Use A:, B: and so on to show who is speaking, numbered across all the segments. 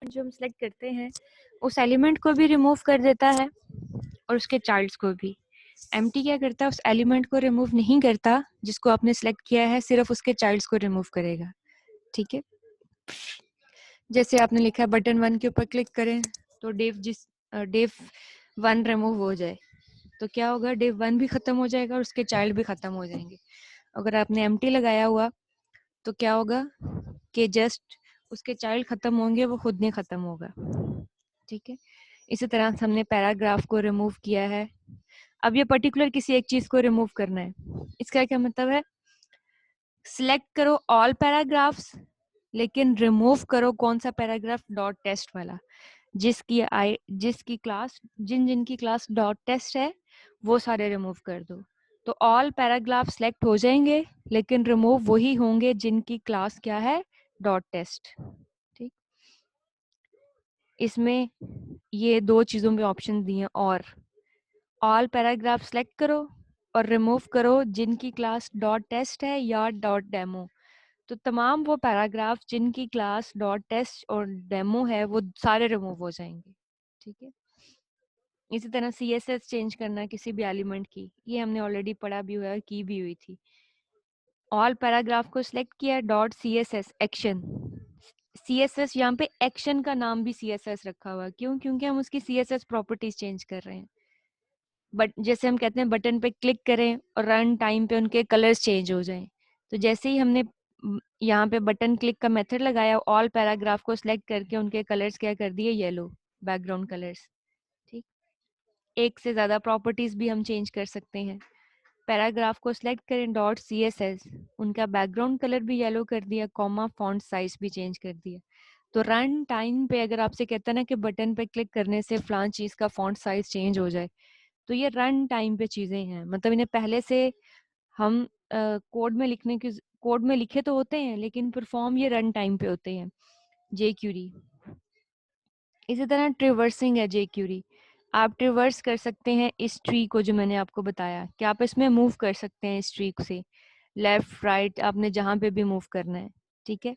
A: जो हम सिलेक्ट करते हैं उस एलिमेंट को भी रिमूव कर देता है और उसके चाइल्ड्स को भी। एम्प्टी क्या करता है, उस एलिमेंट को रिमूव नहीं करता जिसको आपने सिलेक्ट किया है, सिर्फ उसके चाइल्ड्स को रिमूव करेगा। ठीक है, जैसे आपने लिखा है बटन 1 के ऊपर क्लिक करें तो div 1 रिमूव हो जाए तो क्या होगा, div 1 भी खत्म हो जाएगा और उसके चाइल्ड भी खत्म हो जाएंगे। अगर आपने एम्प्टी लगाया हुआ तो क्या होगा कि जस्ट उसके चाइल्ड खत्म होंगे, वो खुद नहीं खत्म होगा। ठीक है, इसी तरह से हमने पैराग्राफ को रिमूव किया है। अब ये पर्टिकुलर किसी एक चीज को रिमूव करना है, इसका क्या मतलब है, सिलेक्ट करो ऑल पैराग्राफ्स लेकिन रिमूव करो कौन सा पैराग्राफ, डॉट टेस्ट वाला। जिसकी क्लास जिनकी क्लास डॉट टेस्ट है वो सारे रिमूव कर दो। तो ऑल पैराग्राफ सिलेक्ट हो जाएंगे लेकिन रिमूव वही होंगे जिनकी क्लास क्या है, डॉट टेस्ट। ठीक, इसमें ये दो चीजों में ऑप्शन दिए, और ऑल पैराग्राफ सिलेक्ट करो और रिमूव करो जिनकी क्लास डॉट टेस्ट है या डॉट डेमो। तो तमाम वो पैराग्राफ जिनकी क्लास डॉट टेस्ट और डेमो है वो सारे रिमूव हो जाएंगे। ठीक है, इसी तरह CSS चेंज करना किसी भी एलिमेंट की, ये हमने ऑलरेडी पढ़ा भी हुआ है, की भी हुई थी। ऑल पैराग्राफ को सिलेक्ट किया, डॉट CSS एक्शन। CSS यहाँ पे एक्शन का नाम भी CSS रखा हुआ है, क्यों, क्योंकि हम उसकी CSS प्रॉपर्टीज चेंज कर रहे हैं। बट जैसे हम कहते हैं बटन पे क्लिक करें और रन टाइम पे उनके कलर्स चेंज हो जाएं, तो जैसे ही हमने यहाँ पे बटन क्लिक का मेथड लगाया, ऑल पैराग्राफ को सिलेक्ट करके उनके कलर्स क्या कर दिए, येलो बैकग्राउंड कलर्स। ठीक, एक से ज्यादा प्रॉपर्टीज भी हम चेंज कर सकते हैं। पैराग्राफ को सिलेक्ट करें, डॉट CSS, उनका बैकग्राउंड कलर भी येलो कर दिया, कॉमा फॉन्ट साइज भी चेंज कर दिया। तो रन टाइम पे अगर आपसे कहता है ना कि बटन पे क्लिक करने से फलां चीज का फॉन्ट साइज चेंज हो जाए, तो ये रन टाइम पे चीजें हैं, मतलब इन्हें पहले से हम कोड में लिखे तो होते हैं लेकिन परफॉर्म ये रन टाइम पे होते हैं। jQuery, इसी तरह ट्रिवर्सिंग है jQuery, आप ट्रिवर्स कर सकते हैं इस ट्री को, जो मैंने आपको बताया कि आप इसमें मूव कर सकते हैं इस ट्री से लेफ्ट राइट, आपने जहाँ पे भी मूव करना है। ठीक है,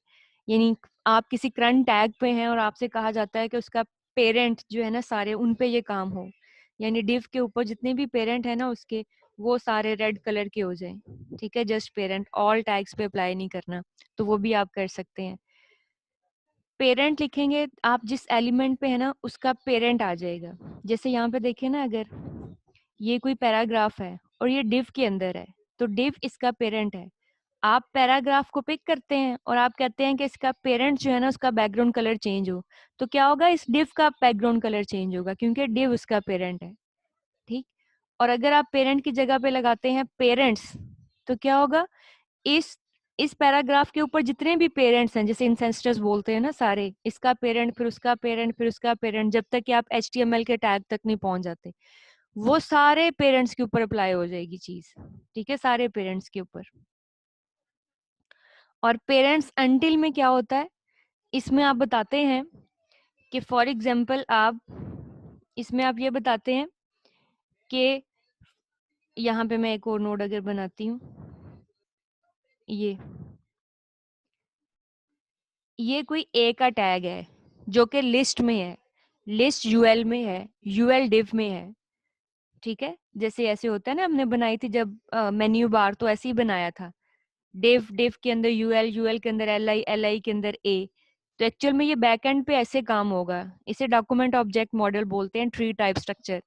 A: यानी आप किसी करंट टैग पे हैं और आपसे कहा जाता है कि उसका पेरेंट जो है ना सारे उन पे ये काम हो, यानी डिव के ऊपर जितने भी पेरेंट है ना उसके, वो सारे रेड कलर के हो जाएं। ठीक है, जस्ट पेरेंट, ऑल टैग्स पे अप्लाई नहीं करना, तो वो भी आप कर सकते हैं। पेरेंट लिखेंगे आप जिस एलिमेंट पे है ना उसका पेरेंट आ जाएगा। जैसे यहाँ पे देखिए ना, अगर ये कोई पैराग्राफ है और ये डिव के अंदर है तो डिव इसका पेरेंट है। आप पैराग्राफ को पिक करते हैं और आप कहते हैं कि इसका पेरेंट जो है ना उसका बैकग्राउंड कलर चेंज हो, तो क्या होगा, इस डिव का बैकग्राउंड कलर चेंज होगा क्योंकि डिव उसका पेरेंट है। ठीक, और अगर आप पेरेंट की जगह पे लगाते हैं पेरेंट्स, तो क्या होगा, इस इस पैराग्राफ के ऊपर जितने भी पेरेंट्स हैं, जैसे इंसेस्टर्स बोलते हैं ना सारे, इसका पेरेंट फिर उसका पेरेंट फिर उसका पेरेंट, जब तक कि आप HTML के टैग तक नहीं पहुंच जाते, वो सारे पेरेंट्स के ऊपर अप्लाई हो जाएगी चीज। ठीक है, सारे पेरेंट्स के ऊपर। और पेरेंट्स अनटिल में क्या होता है, इसमें आप बताते हैं कि फॉर एग्जाम्पल आप इसमें आप ये बताते हैं कि यहाँ पे मैं एक और नोड अगर बनाती हूँ, ये कोई ए का टैग है जो कि लिस्ट में है, लिस्ट यूएल में है, यूएल डिव में है। ठीक है, जैसे ऐसे होता है ना, हमने बनाई थी जब मेन्यू बार, तो ऐसे ही बनाया था, डिव डिव के अंदर यूएल, यूएल के अंदर एलआई, एलआई के अंदर ए। तो एक्चुअल में ये बैकएंड पे ऐसे काम होगा, इसे डॉक्यूमेंट ऑब्जेक्ट मॉडल बोलते हैं, ट्री टाइप स्ट्रक्चर।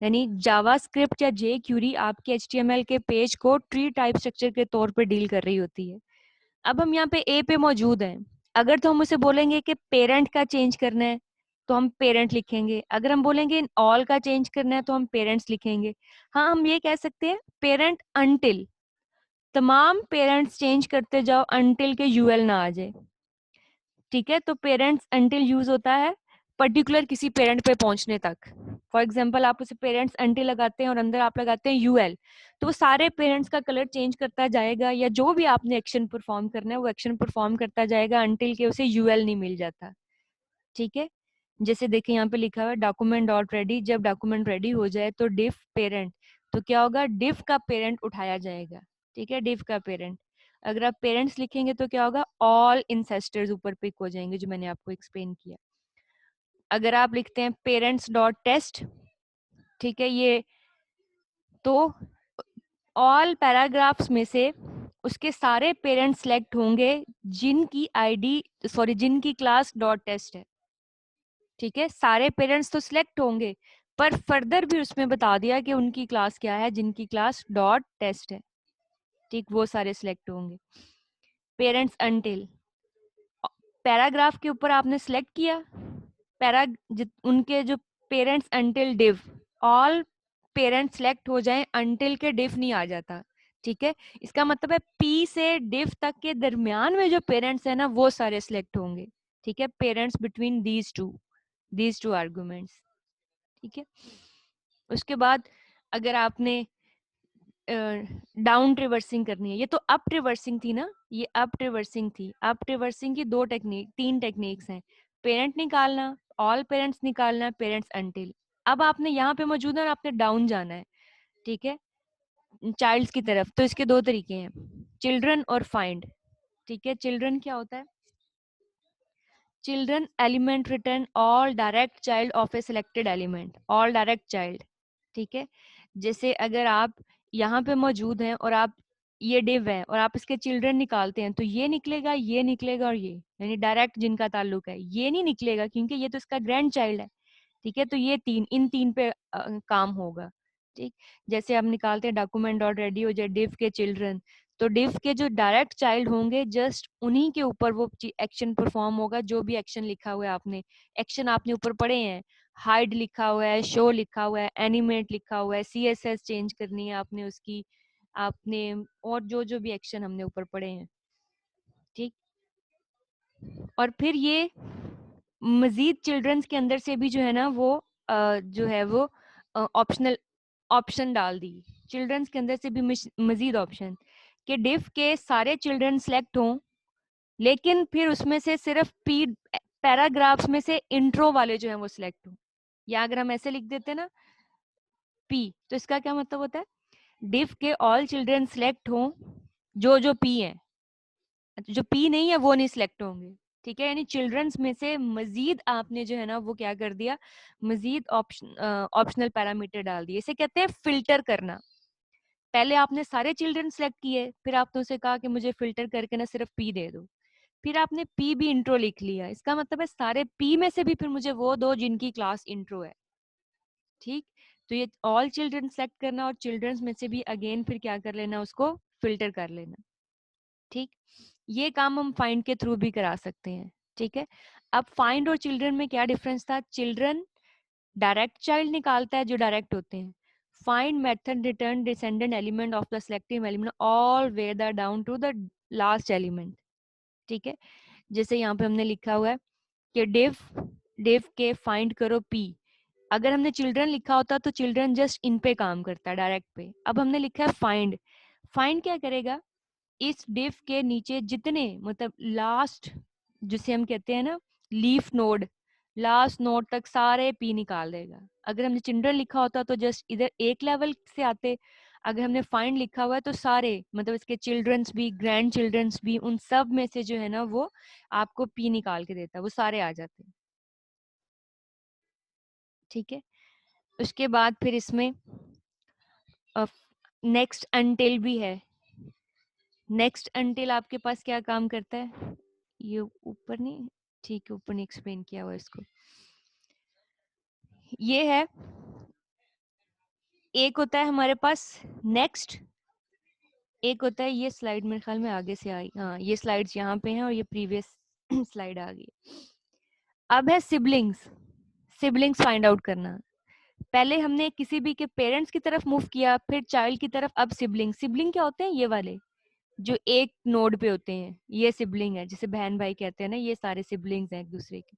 A: यानी जावास्क्रिप्ट या jQuery आपके HTML के पेज को ट्री टाइप स्ट्रक्चर के तौर पे डील कर रही होती है। अब हम यहाँ पे ए पे मौजूद हैं, अगर तो हम उसे बोलेंगे कि पेरेंट का चेंज करना है तो हम पेरेंट लिखेंगे, अगर हम बोलेंगे ऑल का चेंज करना है तो हम पेरेंट्स लिखेंगे। हाँ, हम ये कह सकते हैं पेरेंट अनटिल, तमाम पेरेंट्स चेंज करते जाओ अनटिल के यूएल ना आ जाए। ठीक है, तो पेरेंट्स अनटिल यूज होता है पर्टिकुलर किसी पेरेंट पे पहुंचने तक। फॉर एग्जाम्पल आप उसे पेरेंट्स अनटिल लगाते हैं और अंदर आप लगाते हैं यूएल, तो वो सारे पेरेंट्स का कलर चेंज करता जाएगा, या जो भी आपने एक्शन परफॉर्म करना है वो एक्शन परफॉर्म करता जाएगा अनटिल के उसे यूएल नहीं मिल जाता। ठीक है, जैसे देखिए यहाँ पे लिखा हुआ है डॉक्यूमेंट डॉट रेडी, जब डॉक्यूमेंट रेडी हो जाए तो डिफ पेरेंट, तो क्या होगा, डिफ का पेरेंट उठाया जाएगा। ठीक है, डिफ का पेरेंट, अगर आप पेरेंट्स लिखेंगे तो क्या होगा, ऑल इंसेस्टर्स ऊपर पिक हो जाएंगे, जो मैंने आपको एक्सप्लेन किया। अगर आप लिखते हैं पेरेंट्स डॉट टेस्ट, ठीक है, ये तो ऑल पैराग्राफ्स में से उसके सारे पेरेंट्स सेलेक्ट होंगे जिनकी आईडी सॉरी जिनकी क्लास डॉट टेस्ट है। ठीक है, सारे पेरेंट्स तो सिलेक्ट होंगे, पर फर्दर भी उसमें बता दिया कि उनकी क्लास क्या है, जिनकी क्लास डॉट टेस्ट है। ठीक, वो सारे सिलेक्ट होंगे। पेरेंट्स अनटिल, पैराग्राफ के ऊपर आपने सिलेक्ट किया उनके जो parents until div, all parents select हो जाएं, अनटिल के डिव नहीं आ जाता। ठीक है, इसका मतलब है पी से डिव तक के दरमियान में जो पेरेंट्स है ना वो सारे सिलेक्ट होंगे। ठीक है, parents between these two arguments. ठीक है, उसके बाद अगर आपने डाउन ट्रिवर्सिंग करनी है, ये तो अप ट्रिवर्सिंग थी ना, ये अप ट्रिवर्सिंग थी। अप ट्रिवर्सिंग की तीन टेक्निक्स हैं, पेरेंट निकालना, ऑल पेरेंट्स निकालना, पेरेंट्स अनटिल। अब आपने यहाँ पे मौजूद है और आपने डाउन जाना है, ठीक है, चाइल्ड्स की तरफ, तो इसके दो तरीके हैं, चिल्ड्रन और फाइंड। ठीक है, चिल्ड्रन क्या होता है? Children element return all direct child of A selected element, all direct child. ठीक है, जैसे अगर आप यहाँ पे मौजूद हैं और आप ये डिव है और आप इसके चिल्ड्रन निकालते हैं तो ये निकलेगा और ये, यानी डायरेक्ट जिनका ताल्लुक है, ये नहीं निकलेगा क्योंकि ये तो इसका ग्रैंड चाइल्ड है। ठीक है, तो ये इन तीन पे काम होगा। ठीक, जैसे आप निकालते हैं डॉक्यूमेंट डॉट रेडी हो जाए डिव के चिल्ड्रन, तो डिव के जो डायरेक्ट चाइल्ड होंगे जस्ट उन्हीं के ऊपर वो एक्शन परफॉर्म होगा, जो भी एक्शन लिखा हुआ है आपने, एक्शन आपने ऊपर पढ़े हैं, हाइड लिखा हुआ है, शो लिखा हुआ है, एनिमेट लिखा हुआ है, सीएसएस चेंज करनी है आपने उसकी, आपने और जो जो भी एक्शन हमने ऊपर पढ़े हैं। ठीक, और फिर ये मजीद चिल्ड्रंस के अंदर से भी जो है ना वो जो है वो ऑप्शनल ऑप्शन डाल दी, चिल्ड्रंस के अंदर से भी मजीद ऑप्शन कि डिफ के सारे चिल्ड्रन सेलेक्ट हों, लेकिन फिर उसमें से सिर्फ पी पैराग्राफ्स में से इंट्रो वाले जो है वो सिलेक्ट हों। या अगर हम ऐसे लिख देते ना पी, तो इसका क्या मतलब होता है, डिफ के ऑल चिल्ड्रन सेलेक्ट हों जो जो पी है, जो पी नहीं है वो नहीं सिलेक्ट होंगे। ठीक है, यानी चिल्ड्रंस में से मजीद आपने जो है ना वो क्या कर दिया, मजीद ऑप्शनल पैरामीटर डाल दिए। इसे कहते हैं फिल्टर करना। पहले आपने सारे चिल्ड्रन सेलेक्ट किए, फिर आपने उसे कहा कि मुझे फिल्टर करके ना सिर्फ पी दे दो, फिर आपने पी भी इंट्रो लिख लिया, इसका मतलब है सारे पी में से भी फिर मुझे वो दो जिनकी क्लास इंट्रो है। ठीक, तो ये ऑल चिल्ड्रन सेलेक्ट करना और चिल्ड्रंस में से भी अगेन फिर क्या कर लेना, उसको फिल्टर कर लेना। ठीक, ये काम हम फाइंड के थ्रू भी करा सकते हैं। ठीक है, अब फाइंड और चिल्ड्रन में क्या डिफरेंस था, चिल्ड्रन डायरेक्ट चाइल्ड निकालता है जो डायरेक्ट होते हैं, find method return descendant element of the selective element all way the down to the last element. ठीक है, जैसे यहाँ पे हमने लिखा हुआ है कि डिव के फाइंड करो पी, अगर हमने चिल्ड्रन लिखा होता तो चिल्ड्रन जस्ट इन पे काम करता है, डायरेक्ट पे। अब हमने लिखा है फाइंड, फाइंड क्या करेगा, इस डिव के नीचे जितने मतलब लास्ट जिसे हम कहते हैं ना लीफ नोड, लास्ट नोड तक सारे पी निकाल देगा। अगर हमने चिल्ड्रन लिखा होता तो जस्ट इधर एक लेवल से आते, अगर हमने फाइंड लिखा हुआ है तो सारे मतलब इसके चिल्ड्रंस भी ग्रैंड चिल्ड्रंस भी उन सब में से जो है ना वो आपको पी निकाल के देता है, वो सारे आ जाते हैं। ठीक है, उसके बाद फिर इसमें नेक्स्ट अनटिल भी है। नेक्स्ट अनटिल आपके पास क्या काम करता है, ये ऊपर नहीं, ठीक है ऊपर नहीं एक्सप्लेन किया हुआ इसको, ये है एक होता है हमारे पास नेक्स्ट, एक होता है ये स्लाइड मेरे ख्याल में आगे से आई, हाँ ये स्लाइड्स यहाँ पे हैं और ये प्रीवियस स्लाइड आ गई। अब है सिबलिंग्स, सिबलिंग्स फाइंड आउट करना। पहले हमने किसी भी के पेरेंट्स की तरफ मूव किया, फिर चाइल्ड की तरफ, अब सिबलिंग। सिबलिंग क्या होते हैं, ये वाले जो एक नोड पे होते हैं, ये सिबलिंग है, जिसे बहन भाई कहते हैं ना, ये सारे सिबलिंग्स हैं एक दूसरे के।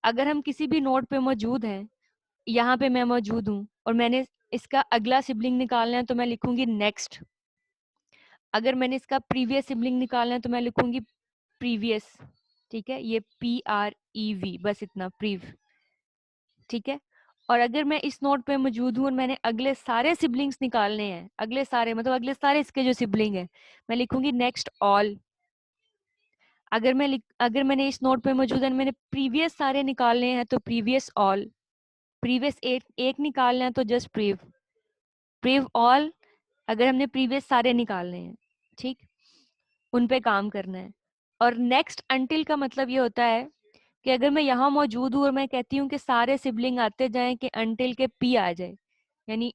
A: अगर हम किसी भी नोड पे मौजूद हैं, यहाँ पे मैं मौजूद हूँ और मैंने इसका अगला सिबलिंग निकालना है तो मैं लिखूंगी नेक्स्ट, अगर मैंने इसका प्रीवियस सिबलिंग निकालना है तो मैं लिखूंगी प्रीवियस। ठीक है, ये PREV, बस इतना प्रीव। ठीक है, और अगर मैं इस नोट पे मौजूद हूँ और मैंने अगले सारे सिबलिंग्स निकालने हैं, अगले सारे मतलब अगले सारे इसके जो सिबलिंग है, मैं लिखूंगी नेक्स्ट ऑल। अगर मैंने इस नोट पे मौजूद है, मैंने प्रीवियस सारे निकालने हैं तो प्रीवियस ऑल, प्रीवियस एक निकालना है तो जस्ट प्रीव ऑल। अगर हमने प्रीवियस सारे निकालने हैं, ठीक, उन पे काम करना है। और नेक्स्ट अंटिल का मतलब ये होता है कि अगर मैं यहाँ मौजूद हूँ और मैं कहती हूँ कि सारे सिबलिंग आते जाएं कि अंटिल के पी आ जाए, यानी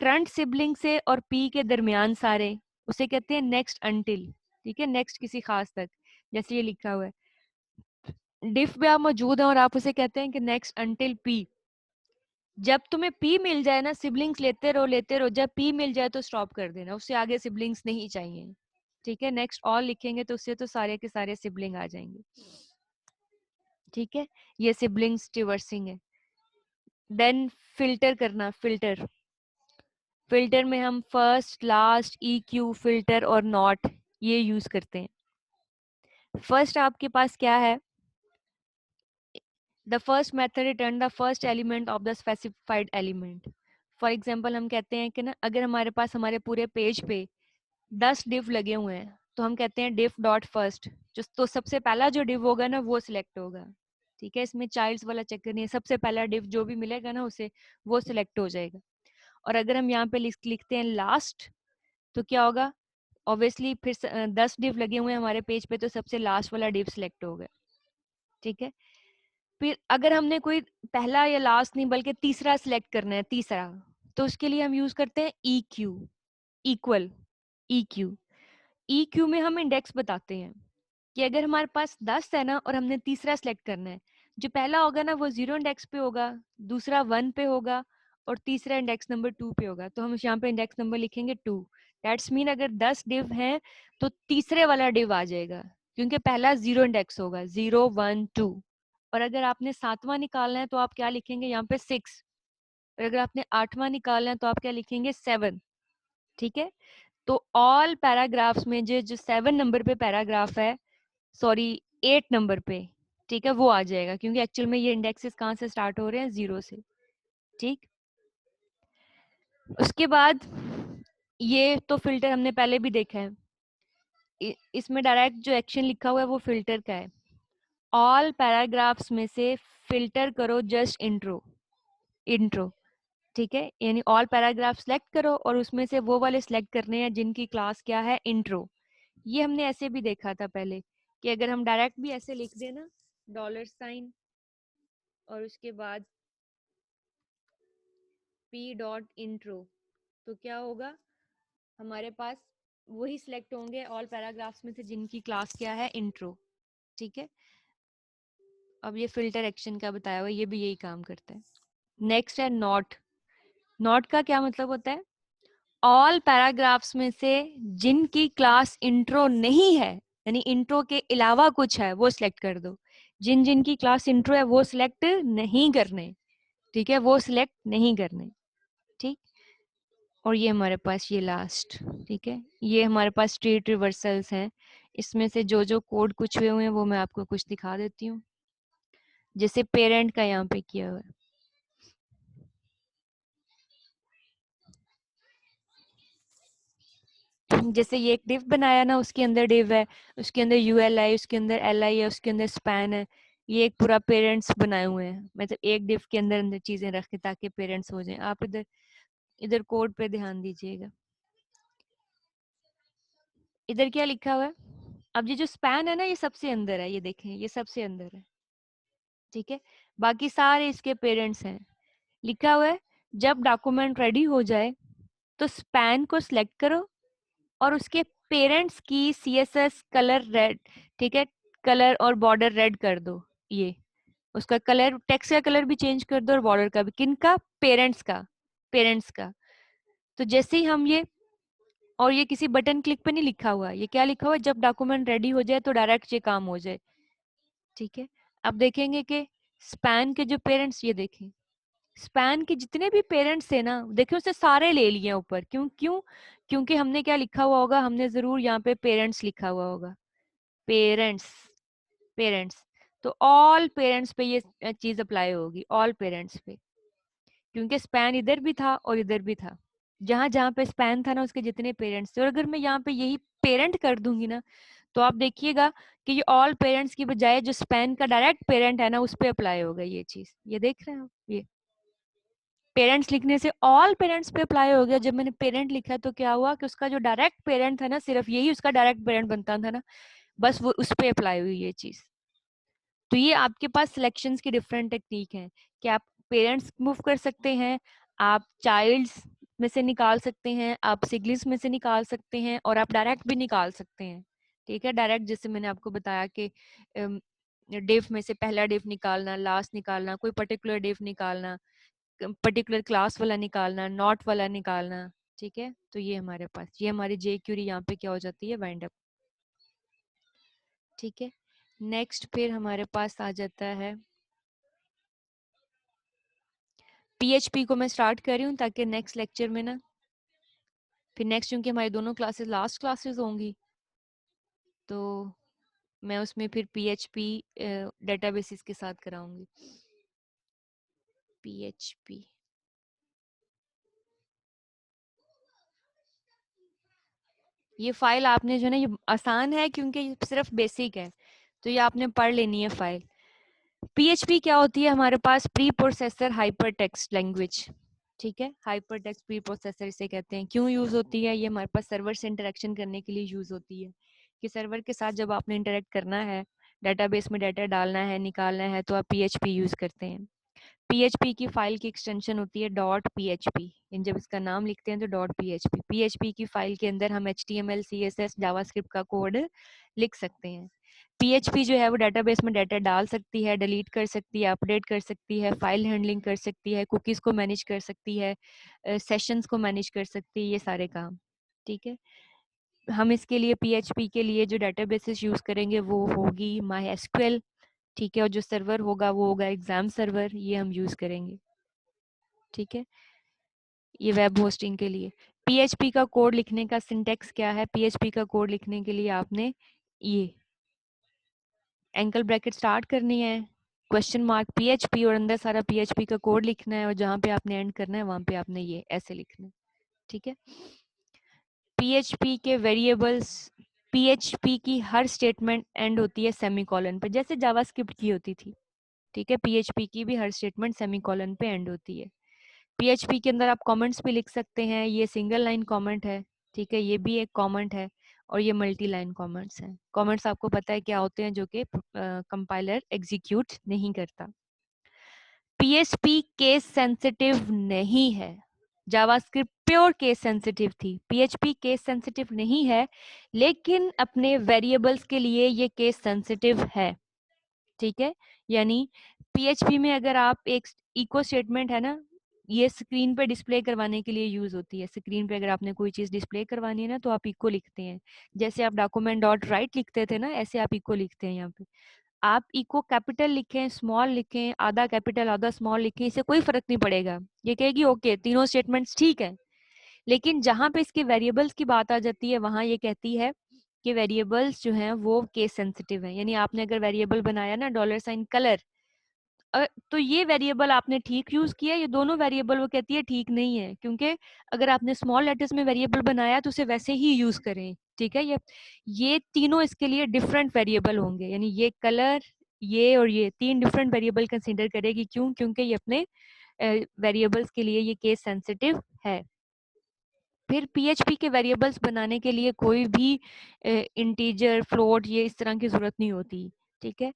A: करंट सिबलिंग से और पी के दरमियान सारे, उसे कहते हैं नेक्स्ट अंटिल। ठीक है, नेक्स्ट किसी खास तक, जैसे ये लिखा हुआ है डिफ पे आप मौजूद हैं और आप उसे कहते हैं कि नेक्स्ट अंटिल पी। जब तुम्हें पी मिल जाए ना, सिबलिंग्स लेते रहो, जब पी मिल जाए तो स्टॉप कर देना, उससे आगे सिबलिंग्स नहीं चाहिए। ठीक है, नेक्स्ट ऑल लिखेंगे तो उससे तो सारे के सारे सिबलिंग आ जाएंगे। ठीक है, ये सिबलिंग्स रिवर्सिंग है। देन फिल्टर करना, फिल्टर में हम first, last, E Q, filter और नॉट ये यूज करते हैं। फर्स्ट आपके पास क्या है, the first method return the first element of the specified element. For example हम कहते हैं कि ना, अगर हमारे पास हमारे पूरे पेज पे 10 डिव लगे हुए हैं तो हम कहते हैं डिफ डॉट फर्स्ट, जो तो सबसे पहला जो डिव होगा ना वो सिलेक्ट होगा। ठीक है, इसमें चाइल्ड्स वाला चक्कर नहीं है, सबसे पहला डिव जो भी मिलेगा ना उसे वो सिलेक्ट हो जाएगा। और अगर हम यहाँ पे लिखते हैं लास्ट, तो क्या होगा, ऑब्वियसली फिर 10 डिव लगे हुए हैं हमारे पेज पे तो सबसे लास्ट वाला डिव सिलेक्ट होगा। ठीक है, फिर अगर हमने कोई पहला या लास्ट नहीं बल्कि तीसरा सिलेक्ट करना है, तीसरा, तो उसके लिए हम यूज करते हैं E Q, equal, E Q. E Q में हम इंडेक्स बताते हैं कि अगर हमारे पास 10 है ना और हमने तीसरा सेलेक्ट करना है, जो पहला होगा ना वो 0 इंडेक्स पे होगा, दूसरा 1 पे होगा और तीसरा इंडेक्स नंबर 2 पे होगा, तो हम यहाँ पे इंडेक्स नंबर लिखेंगे 2। दैट्स मीन अगर 10 डिव हैं तो तीसरे वाला डिव आ जाएगा, क्योंकि पहला 0 इंडेक्स होगा, 0 1 2। और अगर आपने 7वां निकालना है तो आप क्या लिखेंगे यहाँ पे 6, और अगर आपने 8वां निकालना है तो आप क्या लिखेंगे 7। ठीक है, तो ऑल पैराग्राफ्स में जो जो 7 नंबर पे पैराग्राफ है, सॉरी 8 नंबर पे, ठीक है, वो आ जाएगा, क्योंकि एक्चुअल में ये इंडेक्सेस कहाँ से स्टार्ट हो रहे हैं, 0 से। ठीक, उसके बाद ये तो फिल्टर हमने पहले भी देखा है, इसमें डायरेक्ट जो एक्शन लिखा हुआ है वो फिल्टर का है। ऑल पैराग्राफ्स में से फिल्टर करो जस्ट इंट्रो, इंट्रो। ठीक है, यानी ऑल पैराग्राफ सेलेक्ट करो और उसमें से वो वाले सिलेक्ट करने हैं जिनकी क्लास क्या है, इंट्रो। ये हमने ऐसे भी देखा था पहले कि अगर हम डायरेक्ट भी ऐसे लिख देना $, और उसके बाद p डॉट इंट्रो, तो क्या होगा, हमारे पास वही सिलेक्ट होंगे ऑल पैराग्राफ्स में से जिनकी क्लास क्या है, इंट्रो। ठीक है, अब ये फिल्टर एक्शन का बताया हुआ, ये भी यही काम करता है। नेक्स्ट है नॉट। नॉट का क्या मतलब होता है, ऑल पैराग्राफ्स में से जिनकी क्लास इंट्रो नहीं है, यानी इंट्रो के अलावा कुछ है वो सिलेक्ट कर दो। जिन जिनकी क्लास इंट्रो है वो सिलेक्ट नहीं करने। ठीक है, वो सिलेक्ट नहीं करने। ठीक, और ये हमारे पास ये लास्ट। ठीक है, ये हमारे पास स्ट्रेट रिवर्सल्स हैं, इसमें से जो जो कोड कुछ हुए हुए हैं वो मैं आपको कुछ दिखा देती हूँ, जैसे पेरेंट का यहाँ पे किया हुआ है। जैसे ये एक डिव बनाया ना, उसके अंदर डिव है, उसके अंदर यूएल है, उसके अंदर एल आई है, उसके अंदर स्पैन है। ये एक पूरा पेरेंट्स बनाए हुए हैं, मतलब एक डिव के अंदर अंदर चीजें रख के ताकि पेरेंट्स हो जाएं। आप इधर इधर कोड पे ध्यान दीजिएगा, इधर क्या लिखा हुआ है। अब ये जो स्पैन है ना ये सबसे अंदर है, ये देखें ये सबसे अंदर है। ठीक है, बाकी सारे इसके पेरेंट्स हैं। लिखा हुआ है जब डॉक्यूमेंट रेडी हो जाए तो स्पैन को सिलेक्ट करो और उसके पेरेंट्स की सीएसएस कलर रेड, ठीक है, कलर और बॉर्डर रेड कर दो। ये उसका कलर, टेक्स्ट का कलर भी चेंज कर दो और बॉर्डर का भी। किनका, पेरेंट्स का, पेरेंट्स का। तो जैसे ही हम ये, और ये किसी बटन क्लिक पे नहीं लिखा हुआ, ये क्या लिखा हुआ है, जब डॉक्यूमेंट रेडी हो जाए तो डायरेक्ट ये काम हो जाए। ठीक है, अब देखेंगे कि स्पैन के जो पेरेंट्स, ये देखें स्पैन के जितने भी पेरेंट्स थे ना, देखिए उसने सारे ले लिए ऊपर। क्यों क्यों, क्योंकि हमने क्या लिखा हुआ होगा, हमने जरूर यहाँ पे पेरेंट्स लिखा हुआ होगा, पेरेंट्स, पेरेंट्स। तो ऑल पेरेंट्स पे ये चीज अप्लाई होगी, ऑल पेरेंट्स पे, क्योंकि स्पैन इधर भी था और इधर भी था। जहां जहां पे स्पैन था ना उसके जितने पेरेंट्स थे, और अगर मैं यहाँ पे यही पेरेंट कर दूंगी ना तो आप देखिएगा कि ये ऑल पेरेंट्स की बजाय जो स्पैन का डायरेक्ट पेरेंट है ना उस पर अप्लाई होगा ये चीज। ये देख रहे हैं आप, ये पेरेंट्स लिखने से ऑल पेरेंट्स पे अप्लाई हो गया। जब मैंने पेरेंट लिखा तो क्या हुआ कि उसका जो डायरेक्ट पेरेंट था ना, सिर्फ यही उसका डायरेक्ट पेरेंट बनता था ना, बस वो उस पे अप्लाई हुई ये चीज। तो ये आपके पास सिलेक्शंस की डिफरेंट टेक्निक है कि आप पेरेंट्स मूव कर सकते हैं, आप चाइल्ड्स में से निकाल सकते हैं, आप सिबलिंग्स में से निकाल सकते हैं, और आप डायरेक्ट भी निकाल सकते हैं। ठीक है, डायरेक्ट जैसे मैंने आपको बताया कि डिफ में से पहला डिफ निकालना, लास्ट निकालना, कोई पर्टिकुलर डिफ निकालना, पर्टिकुलर क्लास वाला निकालना, नॉट वाला निकालना। ठीक है, तो ये हमारे पास, ये हमारी जे क्यूरी यहाँ पे क्या हो जाती है, वाइंड अप। ठीक है, नेक्स्ट फिर हमारे पास आ जाता है पीएचपी को मैं स्टार्ट कर रही हूँ ताकि नेक्स्ट लेक्चर में ना, फिर नेक्स्ट क्योंकि हमारी दोनों क्लासेस लास्ट क्लासेस होंगी, तो मैं उसमें फिर पीएचपी डेटाबेसिस के साथ कराऊंगी। पीएचपी ये फाइल आपने जो है ना, ये आसान है क्योंकि ये सिर्फ बेसिक है, तो ये आपने पढ़ लेनी है फाइल। पीएचपी क्या होती है हमारे पास, preprocessor hypertext language. ठीक है, हाइपर टेक्स्ट प्री प्रोसेसर इसे कहते हैं। क्यों यूज होती है, ये हमारे पास सर्वर से इंटरेक्शन करने के लिए यूज होती है, कि सर्वर के साथ जब आपने इंटरेक्ट करना है, डेटाबेस में डाटा डालना है, निकालना है, तो आप पीएचपी यूज करते हैं। पीएचपी की फाइल की एक्सटेंशन होती है डॉट पीएचपी। इन जब इसका नाम लिखते हैं तो डॉट पीएचपी। पीएचपी की फाइल के अंदर हम एचटीएमएल, सीएसएस, जावास्क्रिप्ट का कोड लिख सकते हैं। पीएचपी जो है वो डेटाबेस में डाटा डाल सकती है, डिलीट कर सकती है, अपडेट कर सकती है, फाइल हैंडलिंग कर सकती है, कुकीज को मैनेज कर सकती है, सेशंस को मैनेज कर सकती है, ये सारे काम। ठीक है, हम इसके लिए पीएचपी के लिए जो डेटाबेसेस यूज करेंगे वो होगी माई एसक्यूएल। ठीक है, और जो सर्वर होगा वो होगा एग्जाम सर्वर, ये हम यूज करेंगे। ठीक है, ये वेब होस्टिंग के लिए। पीएचपी का कोड लिखने का सिंटेक्स क्या है, पीएचपी का कोड लिखने के लिए आपने ये एंकल ब्रैकेट स्टार्ट करनी है, क्वेश्चन मार्क पीएचपी, और अंदर सारा पीएचपी का कोड लिखना है, और जहां पे आपने एंड करना है वहां पे आपने ये ऐसे लिखना है। ठीक है, पीएचपी के वेरिएबल्स, पीएचपी की हर स्टेटमेंट एंड होती है सेमीकोलन पे, जैसे जावास्क्रिप्ट की होती थी। ठीक है, पीएचपी की भी हर स्टेटमेंट सेमीकोलन पे एंड होती है। पीएचपी के अंदर आप कमेंट्स भी लिख सकते हैं, ये सिंगल लाइन कमेंट है। ठीक है, ये भी एक कमेंट है, और ये मल्टी लाइन कमेंट्स हैं। कमेंट्स आपको पता है क्या होते हैं, जो कि कंपाइलर एग्जीक्यूट नहीं करता। पीएचपी केस सेंसिटिव नहीं है, जावास्क्रिप्ट प्योर केस सेंसिटिव थी, पीएचपी केस सेंसिटिव नहीं है, लेकिन अपने वेरिएबल्स के लिए ये केस सेंसिटिव है। ठीक है, यानी पीएचपी में अगर आप एक इको स्टेटमेंट है ना, ये स्क्रीन पे डिस्प्ले करवाने के लिए यूज होती है। स्क्रीन पे अगर आपने कोई चीज डिस्प्ले करवानी है ना, तो आप इको लिखते हैं। जैसे आप डॉक्यूमेंट डॉट राइट लिखते थे ना, ऐसे आप इको लिखते हैं यहाँ पे। आप इको कैपिटल लिखें, स्मॉल लिखें, आधा कैपिटल आधा स्मॉल लिखें, इससे कोई फर्क नहीं पड़ेगा। ये कहेगी ओके तीनों स्टेटमेंट्स ठीक है। लेकिन जहां पे इसके वेरिएबल्स की बात आ जाती है, वहां ये कहती है कि वेरिएबल्स जो हैं वो केस सेंसिटिव है। यानी आपने अगर वेरिएबल बनाया ना $, कलर, तो ये वेरिएबल आपने ठीक यूज किया, ये दोनों वेरिएबल वो कहती है ठीक नहीं है, क्योंकि अगर आपने स्मॉल लेटर्स में वेरिएबल बनाया तो उसे वैसे ही यूज करें। ठीक है, ये तीनों इसके लिए डिफरेंट वेरिएबल होंगे, यानी ये कलर, ये और ये तीन डिफरेंट वेरिएबल कंसीडर करेगी। क्यों? क्योंकि ये अपने वेरिएबल्स के लिए ये केस सेंसिटिव है। फिर पीएचपी के वेरिएबल्स बनाने के लिए कोई भी इंटीजर, फ्लोट, ये इस तरह की जरूरत नहीं होती। ठीक है,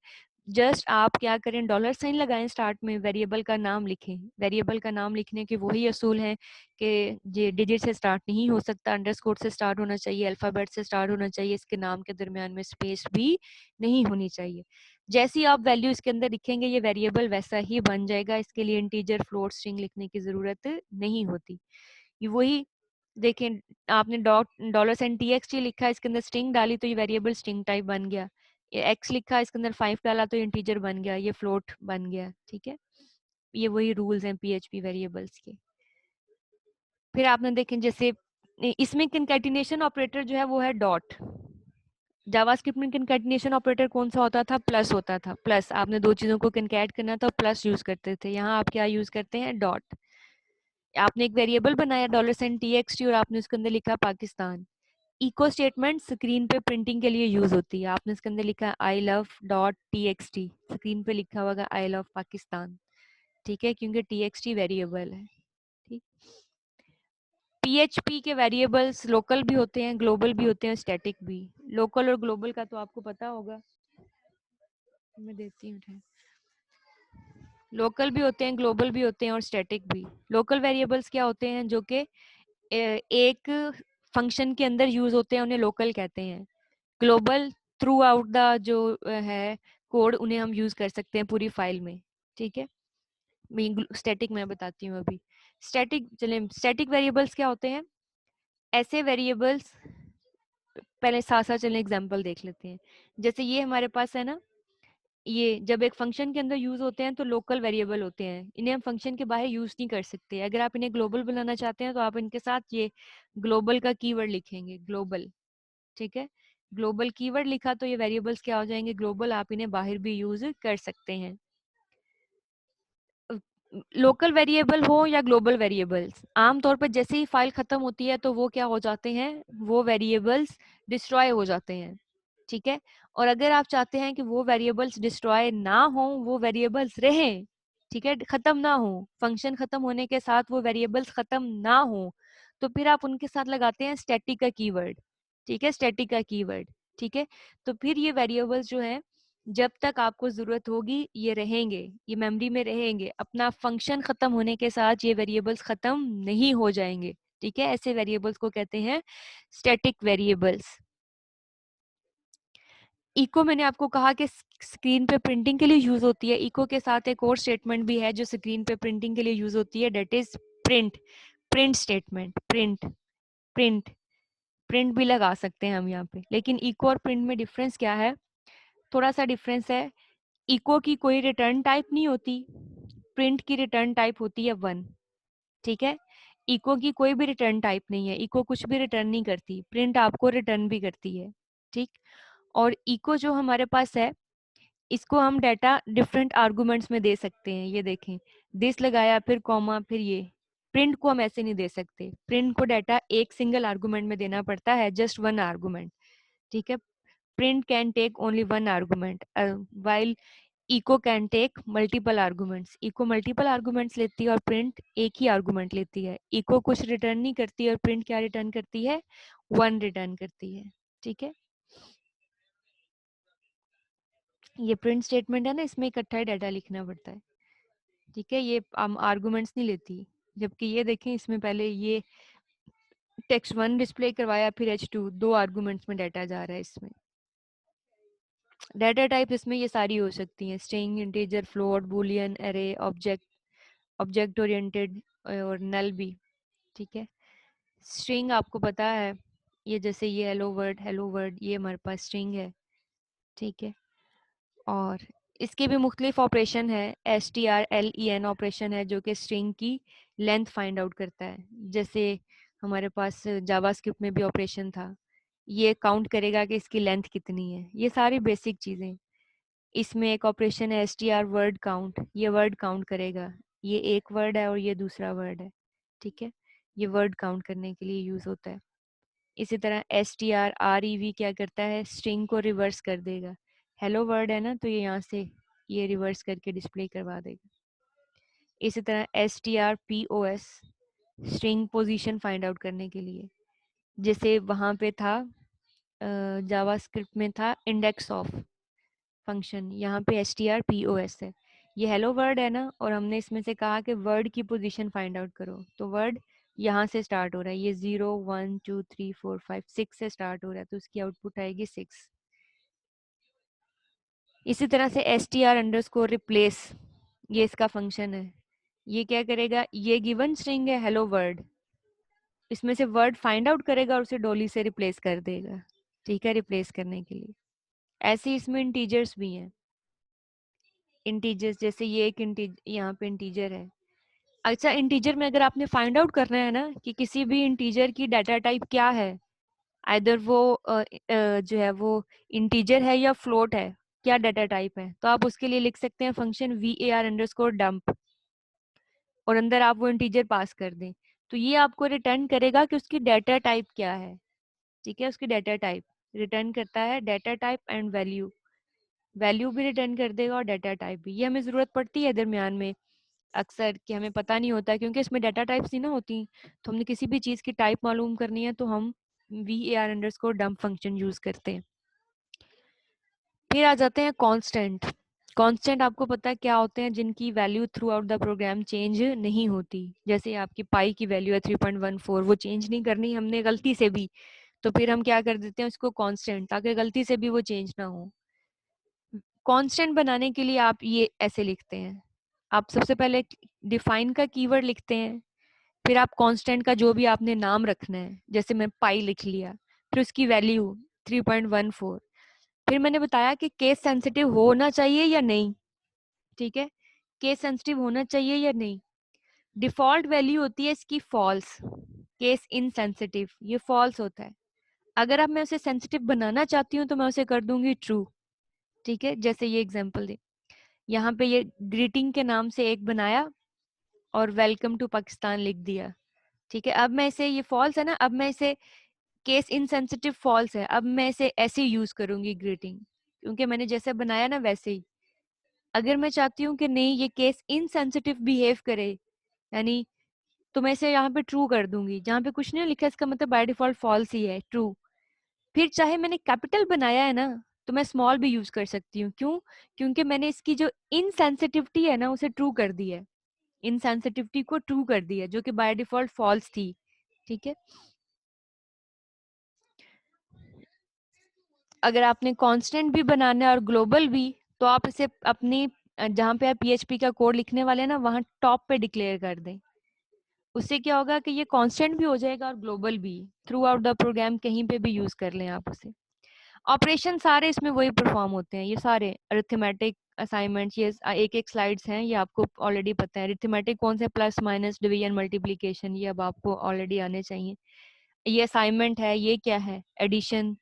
A: जस्ट आप क्या करें, $साइन लगाएं, स्टार्ट में वेरिएबल का नाम लिखें। वेरिएबल का नाम लिखने के वही असूल हैं कि ये डिजिट से स्टार्ट नहीं हो सकता, अंडरस्कोर से स्टार्ट होना चाहिए, अल्फाबेट से स्टार्ट होना चाहिए, इसके नाम के दरमियान में स्पेस भी नहीं होनी चाहिए। जैसी आप वैल्यू इसके अंदर लिखेंगे, ये वेरिएबल वैसा ही बन जाएगा। इसके लिए इंटीजर, फ्लोट, स्ट्रिंग लिखने की जरूरत नहीं होती। ये वही देखें, आपने $TXT लिखा, इसके अंदर स्ट्रिंग डाली तो ये वेरिएबल स्ट्रिंग टाइप बन गया। ये एक्स लिखा, इसके अंदर 5 डाला तो इंटीजर बन गया, ये फ्लोट बन गया। ठीक है, ये वही रूल्स हैं पीएचपी वेरिएबल्स के। फिर आपने देखें जैसे इसमें कंकैटिनेशन ऑपरेटर जो है वो है डॉट। जावास्क्रिप्ट में कंकैटिनेशन ऑपरेटर कौन सा होता था, प्लस होता था। प्लस, आपने दो चीजों को कंकैट करना था, प्लस यूज करते थे। यहाँ आप क्या यूज करते हैं, डॉट। आपने एक वेरिएबल बनाया $TXT और आपने उसके अंदर लिखा पाकिस्तान। इको स्टेटमेंट स्क्रीन पे प्रिंटिंग के लिए यूज होती है। आपने इसके अंदर लिखा है I love dot T screen पे लिखा होगा आई लव पाकिस्तान, ठीक है, क्योंकि टी वेरिएबल है। ठीक, पीएचपी के वेरिएबल्स लोकल भी होते हैं, ग्लोबल भी होते हैं, स्टैटिक भी। लोकल और ग्लोबल का तो आपको पता होगा, मैं देती हूँ। लोकल भी होते हैं, ग्लोबल भी होते हैं और स्टैटिक भी। लोकल वेरिएबल्स क्या होते हैं, जो कि एक फंक्शन के अंदर यूज होते हैं, उन्हें लोकल कहते हैं। ग्लोबल थ्रू आउट द जो है कोड, उन्हें हम यूज कर सकते हैं पूरी फाइल में, ठीक है। स्टैटिक मैं बताती हूँ अभी। स्टैटिक, चले स्टैटिक वेरिएबल्स क्या होते हैं, ऐसे वेरिएबल्स, पहले साथ साथ चले एग्जांपल देख लेते हैं। जैसे ये हमारे पास है ना, ये जब एक फंक्शन के अंदर यूज होते हैं तो लोकल वेरिएबल होते हैं, इन्हें हम फंक्शन के बाहर यूज नहीं कर सकते। अगर आप इन्हें ग्लोबल बनाना चाहते हैं तो आप इनके साथ ये ग्लोबल का कीवर्ड लिखेंगे, ग्लोबल, ठीक है। ग्लोबल कीवर्ड लिखा तो ये वेरिएबल्स क्या हो जाएंगे, ग्लोबल, आप इन्हें बाहर भी यूज कर सकते हैं। लोकल वेरिएबल हो या ग्लोबल वेरिएबल्स, आमतौर पर जैसे ही फाइल खत्म होती है तो वो क्या हो जाते हैं, वो वेरिएबल्स डिस्ट्रॉय हो जाते हैं, ठीक है। और अगर आप चाहते हैं कि वो वेरिएबल्स डिस्ट्रॉय ना हो, वो वेरिएबल्स रहें, ठीक है, खत्म ना हो, फंक्शन खत्म होने के साथ वो वेरिएबल्स खत्म ना हो, तो फिर आप उनके साथ लगाते हैं स्टैटिक का कीवर्ड, ठीक है, स्टैटिक का कीवर्ड, ठीक है। तो फिर ये वेरिएबल्स जो है, जब तक आपको जरूरत होगी ये रहेंगे, ये मेमोरी में रहेंगे, अपना फंक्शन खत्म होने के साथ ये वेरिएबल्स खत्म नहीं हो जाएंगे, ठीक है। ऐसे वेरिएबल्स को कहते हैं स्टैटिक वेरिएबल्स। इको मैंने आपको कहा कि स्क्रीन पे प्रिंटिंग के लिए यूज होती है। इको के साथ एक और स्टेटमेंट भी है जो स्क्रीन पे प्रिंटिंग के लिए यूज होती है, that is print. Print statement, print, print, print भी लगा सकते हैं हम यहाँ पे। लेकिन इको और प्रिंट में डिफरेंस क्या है, थोड़ा सा डिफरेंस है। इको की कोई रिटर्न टाइप नहीं होती, प्रिंट की रिटर्न टाइप होती है 1, ठीक है। इको की कोई भी रिटर्न टाइप नहीं है, इको कुछ भी रिटर्न नहीं करती, प्रिंट आपको रिटर्न भी करती है, ठीक। और इको जो हमारे पास है, इसको हम डाटा डिफरेंट आर्गुमेंट्स में दे सकते हैं। ये देखें, दिस लगाया, फिर कॉमा, फिर ये। प्रिंट को हम ऐसे नहीं दे सकते, प्रिंट को डाटा एक सिंगल आर्गुमेंट में देना पड़ता है, जस्ट वन आर्गुमेंट, ठीक है। Print can take only one argument, while echo can take multiple arguments. Echo multiple arguments लेती है और प्रिंट एक ही आर्गुमेंट लेती है। इको कुछ रिटर्न नहीं करती और प्रिंट क्या रिटर्न करती है, 1 रिटर्न करती है, ठीक है। ये प्रिंट स्टेटमेंट है ना, इसमें इकट्ठा ही डाटा लिखना पड़ता है, ठीक है। ये आर्गुमेंट्स नहीं लेती, जबकि ये देखें, इसमें पहले ये टेक्स्ट 1 डिस्प्ले करवाया, फिर H2, 2 आर्गुमेंट्स में डाटा जा रहा है इसमें। डाटा टाइप इसमें ये सारी हो सकती हैं, string, integer, float, Boolean, array, object, object oriented और नल भी, ठीक है। स्ट्रिंग आपको पता है, ये जैसे ये हेलो वर्ड, ये हमारे पास स्ट्रिंग है, ठीक है। और इसके भी मुख्तलिफ ऑपरेशन है, STRLEN ऑपरेशन है जो कि स्ट्रिंग की लेंथ फाइंड आउट करता है। जैसे हमारे पास जावास्क्रिप्ट में भी ऑपरेशन था, ये काउंट करेगा कि इसकी लेंथ कितनी है। ये सारी बेसिक चीज़ें। इसमें एक ऑपरेशन है STR वर्ड काउंट, ये वर्ड काउंट करेगा, ये एक वर्ड है और ये दूसरा वर्ड है, ठीक है। ये वर्ड काउंट करने के लिए यूज होता है। इसी तरह STRREV क्या करता है, स्ट्रिंग को रिवर्स कर देगा। हेलो वर्ड है ना, तो ये यहाँ से ये रिवर्स करके डिस्प्ले करवा देगा। इसी तरह STRPOS, string position find out करने के लिए। जैसे वहाँ पे था जावास्क्रिप्ट में था इंडेक्स ऑफ फंक्शन, यहाँ पे STRPOS है। ये हेलो वर्ड है ना, और हमने इसमें से कहा कि वर्ड की पोजीशन फाइंड आउट करो, तो वर्ड यहाँ से स्टार्ट हो रहा है, ये 0 1 2 3 4 5 6 से स्टार्ट हो रहा है, तो उसकी आउटपुट आएगी 6। इसी तरह से STR_रिप्लेस, ये इसका फंक्शन है। ये क्या करेगा, ये गिवन स्ट्रिंग है हेलो वर्ड, इसमें से वर्ड फाइंड आउट करेगा और उसे डॉली से रिप्लेस कर देगा, ठीक है, रिप्लेस करने के लिए। ऐसे इसमें इंटीजर्स भी हैं। इंटीजर्स जैसे ये एक यहाँ पे इंटीजर है। अच्छा, इंटीजर में अगर आपने फाइंड आउट करना है ना कि किसी भी इंटीजर की डाटा टाइप क्या है, आइदर वो जो है वो इंटीजर है या फ्लोट है, क्या डाटा टाइप है, तो आप उसके लिए लिख सकते हैं फंक्शन var_dump, और अंदर आप वो इंटीजर पास कर दें, तो ये आपको रिटर्न करेगा कि उसकी डाटा टाइप क्या है, ठीक है, उसकी डाटा टाइप रिटर्न करता है, data type and value, value भी रिटर्न कर देगा और डाटा टाइप भी। ये हमें ज़रूरत पड़ती है दरमियान में अक्सर, कि हमें पता नहीं होता क्योंकि इसमें डाटा टाइप्स नहीं ना होती, तो हमने किसी भी चीज़ की टाइप मालूम करनी है तो हम var_dump फंक्शन यूज़ करते हैं। फिर आ जाते हैं कांस्टेंट। कांस्टेंट आपको पता है क्या होते हैं, जिनकी value throughout the program change नहीं होती। जैसे आपकी पाई की वैल्यू है 3.14, वो चेंज नहीं करनी हमने गलती से भी, तो फिर हम क्या कर देते हैं उसको कांस्टेंट, ताकि गलती से भी वो चेंज ना हो। कांस्टेंट बनाने के लिए आप ये ऐसे लिखते हैं, आप सबसे पहले डिफाइन का कीवर्ड लिखते हैं, फिर आप कांस्टेंट का जो भी आपने नाम रखना है, जैसे मैं पाई लिख लिया, फिर उसकी वैल्यू 3.14, फिर मैंने बताया कि केस सेंसिटिव होना चाहिए या नहीं। ठीक है, केस सेंसिटिव होना चाहिए या नहीं। डिफॉल्ट वैल्यू होती है इसकी फॉल्स, केस इनसेंसिटिव, ये फॉल्स होता है। अगर अब मैं उसे सेंसिटिव बनाना चाहती हूँ तो मैं उसे कर दूंगी ट्रू। ठीक है, जैसे ये एग्जांपल दे, यहाँ पे ये ग्रीटिंग के नाम से एक बनाया और वेलकम टू पाकिस्तान लिख दिया। ठीक है, अब मैं इसे, ये फॉल्स है ना, अब मैं इसे, केस इनसेंसिटिव फॉल्स है, अब मैं इसे ऐसे यूज करूंगी ग्रीटिंग, क्योंकि मैंने जैसे बनाया ना वैसे ही। अगर मैं चाहती हूँ कि नहीं ये केस इनसेंसिटिव बिहेव करे, यानी, तो मैं इसे यहाँ पे ट्रू कर दूंगी, जहाँ पे कुछ नहीं लिखा इसका मतलब बाय डिफॉल्ट फॉल्स ही है, ट्रू। फिर चाहे मैंने कैपिटल बनाया है ना, तो मैं स्मॉल भी यूज कर सकती हूँ। क्यों? क्योंकि मैंने इसकी जो इनसेंसिटिविटी है ना उसे ट्रू कर दी है, इनसेंसिटिविटी को ट्रू कर दी है, जो कि बाय डिफॉल्ट फॉल्स थी। ठीक है, अगर आपने कांस्टेंट भी बनाना है और ग्लोबल भी, तो आप इसे अपनी जहाँ पे आप पीएचपी का कोड लिखने वाले हैं ना, वहाँ टॉप पे डिक्लेयर कर दें। उससे क्या होगा कि ये कांस्टेंट भी हो जाएगा और ग्लोबल भी, थ्रू आउट द प्रोग्राम कहीं पे भी यूज कर लें आप उसे। ऑपरेशन सारे इसमें वही परफॉर्म होते हैं, ये सारे अरिथमेटिक असाइनमेंट्स, ये एक एक स्लाइड्स हैं, ये आपको ऑलरेडी पता है। अरिथमेटिक कौन से, प्लस माइनस डिवीजन मल्टीप्लिकेशन, ये अब आपको ऑलरेडी आने चाहिए। ये असाइनमेंट है, ये क्या है, एडिशन,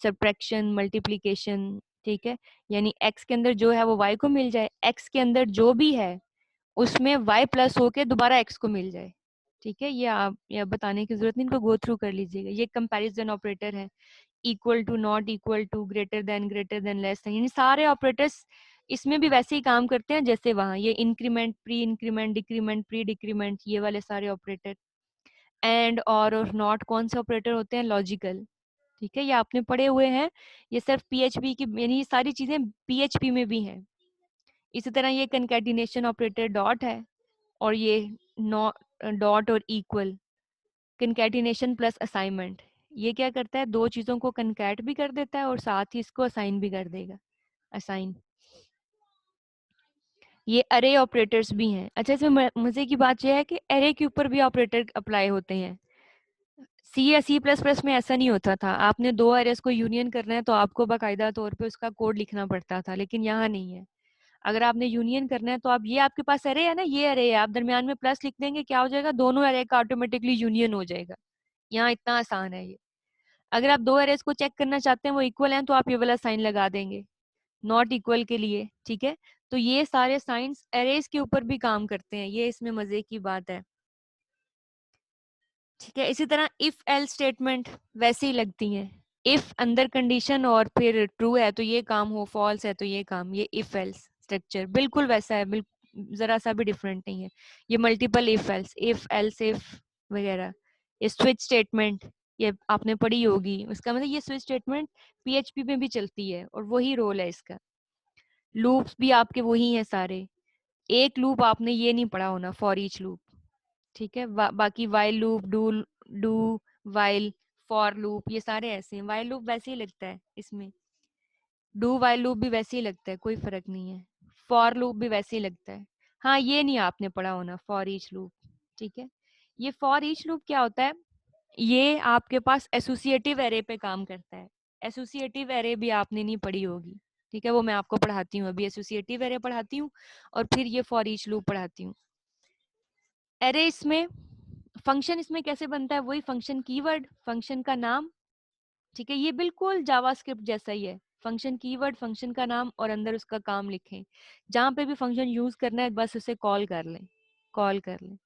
A: सब्ट्रैक्शन, मल्टीप्लिकेशन। ठीक है, यानी एक्स के अंदर जो है वो वाई को मिल जाए, एक्स के अंदर जो भी है उसमें वाई प्लस होके दोबारा एक्स को मिल जाए। ठीक है, ये आप, ये बताने की जरूरत नहीं, इनको गो थ्रू कर लीजिएगा। ये कंपैरिजन ऑपरेटर है, equal to, not equal to, greater than, less than, यानी सारे ऑपरेटर्स इसमें भी वैसे ही काम करते हैं जैसे वहाँ। ये increment, pre increment, decrement, pre decrement, ये वाले सारे ऑपरेटर। एंड और नॉट कौन से ऑपरेटर होते हैं, लॉजिकल। ठीक है, ये आपने पढ़े हुए हैं, ये सिर्फ पीएचपी की, यानी ये सारी चीजें पीएचपी में भी हैं। इसी तरह ये कंकैटिनेशन ऑपरेटर डॉट है, और ये डॉट और इक्वल, कंकैटिनेशन प्लस असाइनमेंट, ये क्या करता है, दो चीजों को कंकैट भी कर देता है और साथ ही इसको असाइन भी कर देगा, असाइन। ये अरे ऑपरेटर्स भी हैं। अच्छा, इसमें मजे की बात यह है कि अरे के ऊपर भी ऑपरेटर अप्लाई होते हैं। सी या सी प्लस प्लस में ऐसा नहीं होता था, आपने दो अरेज को यूनियन करना है तो आपको बाकायदा तौर पे उसका कोड लिखना पड़ता था, लेकिन यहाँ नहीं है। अगर आपने यूनियन करना है तो आप, ये आपके पास अरे है ना, ये अरे है, आप दरमियान में प्लस लिख देंगे, क्या हो जाएगा, दोनों अरे का ऑटोमेटिकली यूनियन हो जाएगा। यहाँ इतना आसान है ये। अगर आप दो अरेज को चेक करना चाहते हैं वो इक्वल हैं, तो आप ये वाला साइन लगा देंगे नॉट इक्वल के लिए। ठीक है, तो ये सारे साइंस अरेज के ऊपर भी काम करते हैं, ये इसमें मजे की बात है। ठीक है, इसी तरह इफ एल स्टेटमेंट वैसे ही लगती हैं। इफ अंदर कंडीशन और फिर ट्रू है तो ये काम हो, फॉल्स है तो ये काम, ये इफ एल्स स्ट्रक्चर बिल्कुल वैसा है, बिल्कुल जरा सा भी डिफरेंट नहीं है। ये मल्टीपल इफ एल्स इफ वगैरह। ये स्विच स्टेटमेंट, ये आपने पढ़ी होगी, उसका मतलब ये स्विच स्टेटमेंट पीएचपी में भी चलती है और वही रोल है इसका। लूप्स भी आपके वही हैं सारे। एक लूप आपने ये नहीं पढ़ा होना, फॉर ईच लूप। ठीक है, बाकी while loop, do while, for loop, ये सारे ऐसे हैं। वाइल लूप वैसे ही लगता है इसमें, डू वाइल लूप भी वैसे ही लगता है, कोई फर्क नहीं है। फॉर लूप भी वैसे ही लगता है। हाँ, ये नहीं आपने पढ़ा होना, फॉर ईच लूप। ठीक है, ये फॉर ईच लूप क्या होता है, ये आपके पास एसोसिएटिव एरे पे काम करता है। एसोसिएटिव एरे भी आपने नहीं पढ़ी होगी। ठीक है, वो मैं आपको पढ़ाती हूँ, अभी एसोसिएटिव एरे पढ़ाती हूँ और फिर ये फॉर ईच लूप पढ़ाती हूँ। एरे इसमें, फंक्शन इसमें कैसे बनता है, वही फंक्शन कीवर्ड, फंक्शन का नाम। ठीक है, ये बिल्कुल जावास्क्रिप्ट जैसा ही है, फंक्शन कीवर्ड, फंक्शन का नाम और अंदर उसका काम लिखें। जहाँ पे भी फंक्शन यूज करना है बस उसे कॉल कर लें, कॉल कर लें।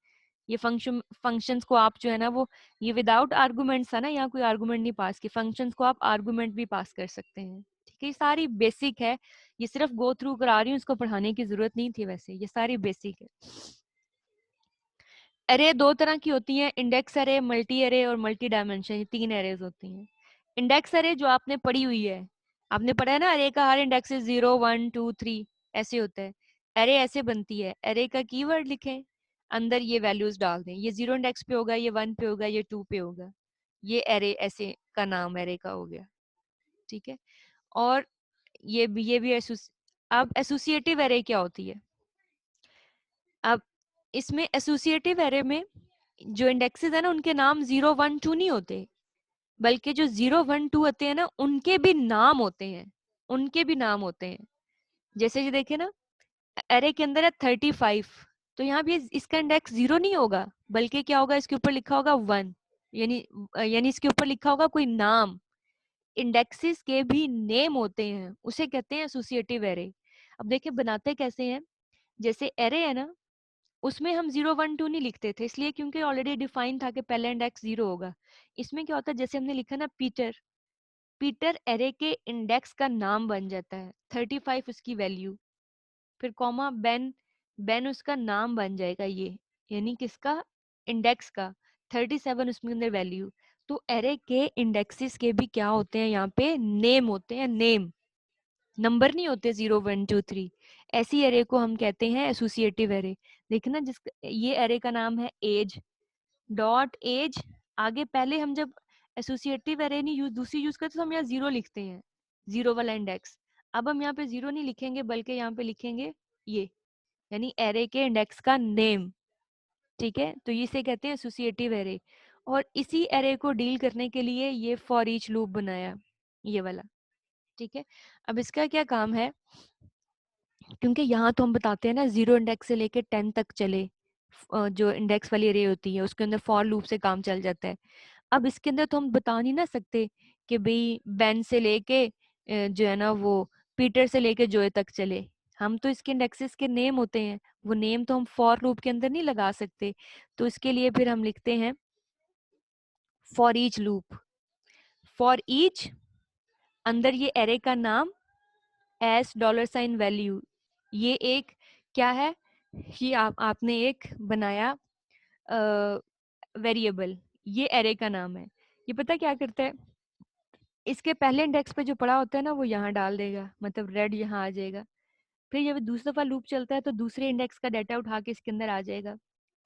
A: ये फंक्शंस को आप जो है ना वो, ये विदाउट आर्गुमेंट्स था ना, यहाँ कोई आर्गुमेंट नहीं पास की, फंक्शंस को आप आर्गुमेंट भी पास कर सकते हैं। ठीक है, ये सारी बेसिक है, ये सिर्फ गो थ्रू करा रही हूँ, इसको पढ़ाने की जरूरत नहीं थी वैसे, ये सारी बेसिक है। अरे दो तरह की होती हैं, इंडेक्स अरे, मल्टी अरे और मल्टी डायमेंशन, ये 3 एरेज होती हैं। इंडेक्स अरे जो आपने पढ़ी हुई है, आपने पढ़ा है ना, अरे का हर इंडेक्स 0 1 2 3 ऐसे होता है। अरे ऐसे बनती है, अरे का कीवर्ड लिखें, अंदर ये वैल्यूज डाल दें, ये 0 इंडेक्स पे होगा, ये 1 पे होगा, ये 2 पे होगा, ये अरे ऐसे का नाम अरे का हो गया। ठीक है, और ये भी अब एसोसिएटिव अरे क्या होती है? अब इसमें एसोसिएटिव एरे में जो इंडेक्सेस है ना, उनके नाम 0 1 2 नहीं होते, बल्कि जो 0 1 2 होते हैं ना, उनके भी नाम होते हैं, उनके भी नाम होते हैं। जैसे ये देखे ना, एरे के अंदर है 35, तो यहाँ भी इसका इंडेक्स 0 नहीं होगा, बल्कि क्या होगा, इसके ऊपर लिखा होगा 1, यानी यानी इसके ऊपर लिखा होगा कोई नाम। इंडेक्सेस के भी नेम होते हैं, उसे कहते हैं एसोसिएटिव एरे। अब देखिए बनाते कैसे हैं, जैसे एरे है ना, उसमें हम 0 1 2 नहीं लिखते थे, इसलिए क्योंकि ऑलरेडी डिफाइन था कि पहला इंडेक्स 0 होगा। इसमें क्या होता है, जैसे हमने लिखा ना पीटर, पीटर एरे के इंडेक्स का नाम बन जाता है, 35 उसकी वैल्यू, फिर कॉमा बेन, बेन उसका नाम बन जाएगा, ये यानी किसका, इंडेक्स का, 37 उसमें अंदर वैल्यू। तो एरे के इंडेक्सेस के भी क्या होते हैं, यहाँ पे नेम होते हैं, नेम, नंबर नहीं होते 0 1 2 3। ऐसी एरे को हम कहते हैं एसोसिएटिव एरे। देखना, जिस ये एरे का नाम है एज, डॉट एज, आगे पहले हम जब एसोसिएटिव एरे नहीं यूज दूसरी यूज करते तो हम यहाँ 0 लिखते हैं, 0 वाला इंडेक्स। अब हम यहाँ पे 0 नहीं लिखेंगे, बल्कि यहाँ पे लिखेंगे ये, यानी एरे के इंडेक्स का नेम। ठीक है, तो इसे कहते हैं एसोसिएटिव एरे। और इसी एरे को डील करने के लिए ये फॉर ईच लूप बनाया, ये वाला। ठीक है, अब इसका क्या काम है, क्योंकि यहाँ तो हम बताते हैं ना 0 इंडेक्स से लेके 10 तक चले, जो इंडेक्स वाली अरे होती है उसके अंदर फॉर लूप से काम चल जाता है। अब इसके अंदर तो हम बता नहीं ना सकते कि भाई बेन से लेके जो है ना वो पीटर से लेके जोए तक चले, हम तो इसके इंडेक्सेस के नेम होते हैं, वो नेम तो हम फॉर लूप के अंदर नहीं लगा सकते। तो इसके लिए फिर हम लिखते हैं for each loop, for each, अंदर ये एरे का नाम एस डॉलर साइन वैल्यू, ये एक क्या है, ये आपने एक बनाया वेरिएबल, ये एरे का नाम है। ये पता क्या करता है, इसके पहले इंडेक्स पे जो पड़ा होता है ना वो यहाँ डाल देगा, मतलब रेड यहाँ आ जाएगा। फिर जब दूसरी दफा लूप चलता है तो दूसरे इंडेक्स का डाटा उठा के इसके अंदर आ जाएगा।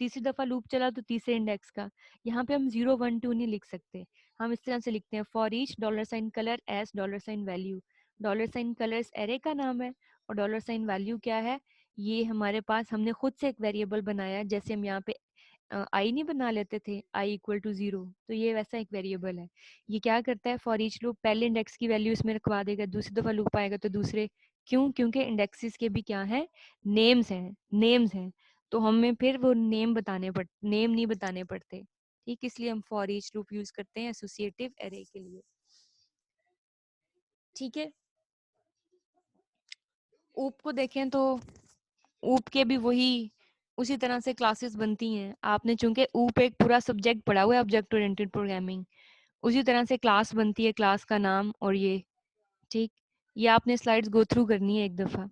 A: तीसरी दफा लूप चला तो तीसरे इंडेक्स का। यहाँ पे हम 0 1 2 नहीं लिख सकते, हम इस तरह से लिखते हैं for each dollar sign colour as dollar sign value. Dollar sign colours array का नाम है और डॉलर साइन वैल्यू क्या है, ये हमारे पास हमने खुद से एक वेरिएबल बनाया है। जैसे हम यहाँ पे आई नहीं बना लेते थे, आई इक्वल टू 0, तो ये वैसा एक वेरिएबल है। ये क्या करता है, फॉर ईच लूप पहले इंडेक्स की वैल्यू इसमें रखवा देगा, दूसरी दफा लूप आएगा तो दूसरे, क्यों, क्योंकि इंडेक्सेस के भी क्या है, नेम्स हैं, नेम्स हैं, तो हमें फिर वो नेम नहीं बताने पड़ते। ठीक, इसलिए हम फॉर ईच लूप यूज करते हैं एसोसिएटिव एरे के लिए। ठीक है, ऊप को देखें तो ऊप के भी वही उसी तरह से क्लासेस बनती हैं। आपने चूंकि ऊप एक पूरा सब्जेक्ट पढ़ा हुआ है, ऑब्जेक्ट ओरिएंटेड प्रोग्रामिंग, उसी तरह से क्लास बनती है, क्लास का नाम और ये। ठीक, ये आपने स्लाइड्स गो थ्रू करनी है एक दफा।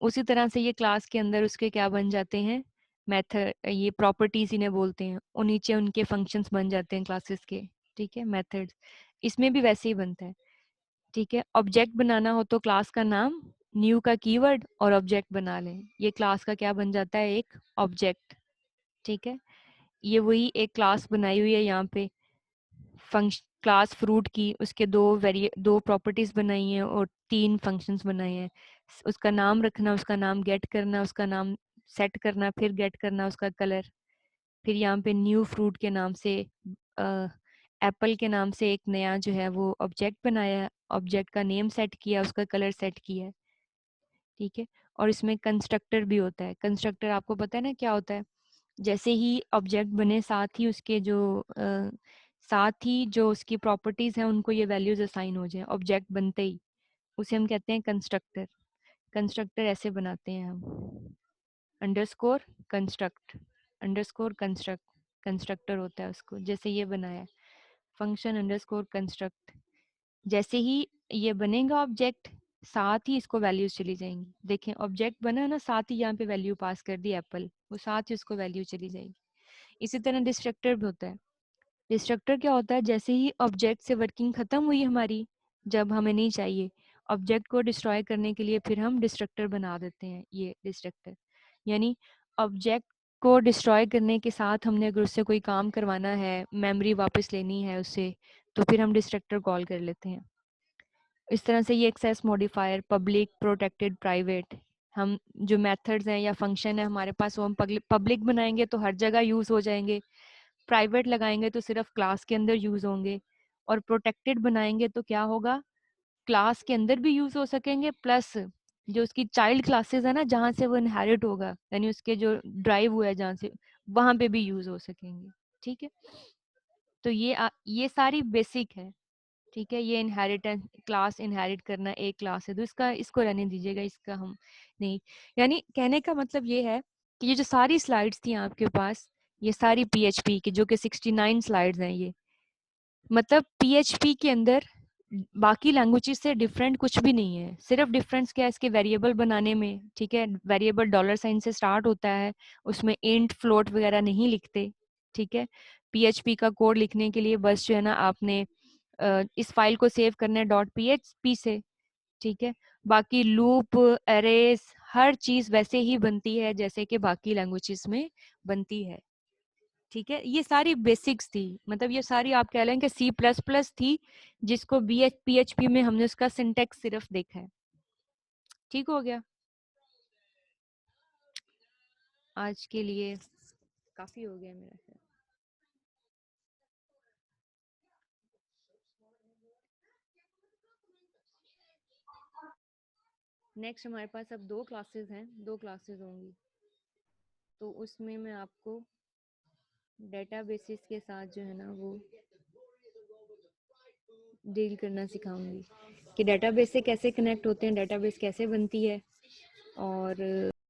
A: उसी तरह से ये क्लास के अंदर उसके क्या बन जाते हैं, मेथड, ये प्रॉपर्टीज इन्हें बोलते हैं, और नीचे उनके फंक्शंस बन जाते हैं क्लासेस के। ठीक है, मेथड्स इसमें भी वैसे ही बनता है। ठीक है, ऑब्जेक्ट बनाना हो तो क्लास का नाम, न्यू का कीवर्ड और ऑब्जेक्ट बना लें, ये क्लास का क्या बन जाता है, एक ऑब्जेक्ट। ठीक है, ये वही एक क्लास बनाई हुई है यहाँ पे, फंक्शन क्लास फ्रूट की, उसके दो प्रॉपर्टीज बनाई हैं और 3 फंक्शंस बनाए हैं। उसका नाम रखना, उसका नाम गेट करना, उसका नाम सेट करना, फिर गेट करना उसका कलर। फिर यहाँ पे न्यू फ्रूट के नाम से, एप्पल के नाम से एक नया जो है वो ऑब्जेक्ट बनाया, ऑब्जेक्ट का नेम सेट किया, उसका कलर सेट किया। ठीक है, और इसमें कंस्ट्रक्टर भी होता है। कंस्ट्रक्टर आपको पता है ना क्या होता है, जैसे ही ऑब्जेक्ट बने साथ ही जो उसकी प्रॉपर्टीज हैं उनको ये वैल्यूज असाइन हो जाए ऑब्जेक्ट बनते ही, उसे हम कहते हैं कंस्ट्रक्टर। कंस्ट्रक्टर ऐसे बनाते हैं हम, अंडरस्कोर कंस्ट्रक्ट, अंडरस्कोर कंस्ट्रक्टर होता है उसको, जैसे ये बनाया है फंक्शन अंडरस्कोर कंस्ट्रक्ट, जैसे ही ये बनेगा ऑब्जेक्ट साथ ही इसको वैल्यूज चली जाएंगी। देखें ऑब्जेक्ट बना ना, साथ ही यहाँ पे वैल्यू पास कर दी एप्पल, वो साथ ही उसको वैल्यू चली जाएगी। इसी तरह डिस्ट्रक्टर भी होता है। डिस्ट्रक्टर क्या होता है, जैसे ही ऑब्जेक्ट से वर्किंग खत्म हुई हमारी, जब हमें नहीं चाहिए ऑब्जेक्ट को डिस्ट्रॉय करने के लिए, फिर हम डिस्ट्रक्टर बना देते हैं। ये डिस्ट्रक्टर यानी ऑब्जेक्ट को डिस्ट्रॉय करने के साथ हमने अगर उससे कोई काम करवाना है, मेमोरी वापस लेनी है उससे, तो फिर हम डिस्ट्रक्टर कॉल कर लेते हैं। इस तरह से ये access modifier public, protected, private, हम जो मेथड्स हैं या फंक्शन है हमारे पास, वो हम पब्लिक बनाएंगे तो हर जगह यूज हो जाएंगे, प्राइवेट लगाएंगे तो सिर्फ क्लास के अंदर यूज होंगे, और प्रोटेक्टेड बनाएंगे तो क्या होगा, क्लास के अंदर भी यूज हो सकेंगे, प्लस जो उसकी चाइल्ड क्लासेस है ना, जहाँ से वो इनहेरिट होगा, यानी उसके जो ड्राइव हुआ है जहाँ से, वहां पे भी यूज हो सकेंगे। ठीक है, तो ये सारी बेसिक है। ठीक है, ये इनहेरिटेंस, क्लास इनहेरिट करना, एक क्लास है तो इसका, इसको रहने दीजिएगा, इसका हम नहीं। यानी कहने का मतलब ये है कि ये जो सारी स्लाइड्स थी आपके पास, ये सारी पीएचपी की, जो कि 69 स्लाइड्स हैं, ये मतलब पीएचपी के अंदर बाकी लैंग्वेजेस से डिफरेंट कुछ भी नहीं है। सिर्फ डिफरेंस क्या है, इसके वेरिएबल बनाने में। ठीक है, वेरिएबल डॉलर साइन से स्टार्ट होता है, उसमें इंट फ्लोट वगैरह नहीं लिखते। ठीक है, पीएचपी का कोड लिखने के लिए बस जो है ना, आपने इस फाइल को सेव करना है .php से। ठीक है, बाकी लूप, अरेज, हर चीज वैसे ही बनती है जैसे कि बाकी लैंग्वेजेस में बनती है। ठीक है, ये सारी बेसिक्स थी, मतलब ये सारी आप कह लें कि C++ थी, जिसको PHP में हमने उसका सिंटेक्स सिर्फ देखा है। ठीक हो गया, आज के लिए काफी हो गया मेरा ख्याल। नेक्स्ट हमारे पास अब 2 क्लासेस हैं, 2 क्लासेस होंगी, तो उसमें मैं आपको डेटाबेसेस के साथ जो है ना वो डील करना सिखाऊंगी कि डेटाबेस से कैसे कनेक्ट होते हैं, डेटाबेस कैसे बनती है, और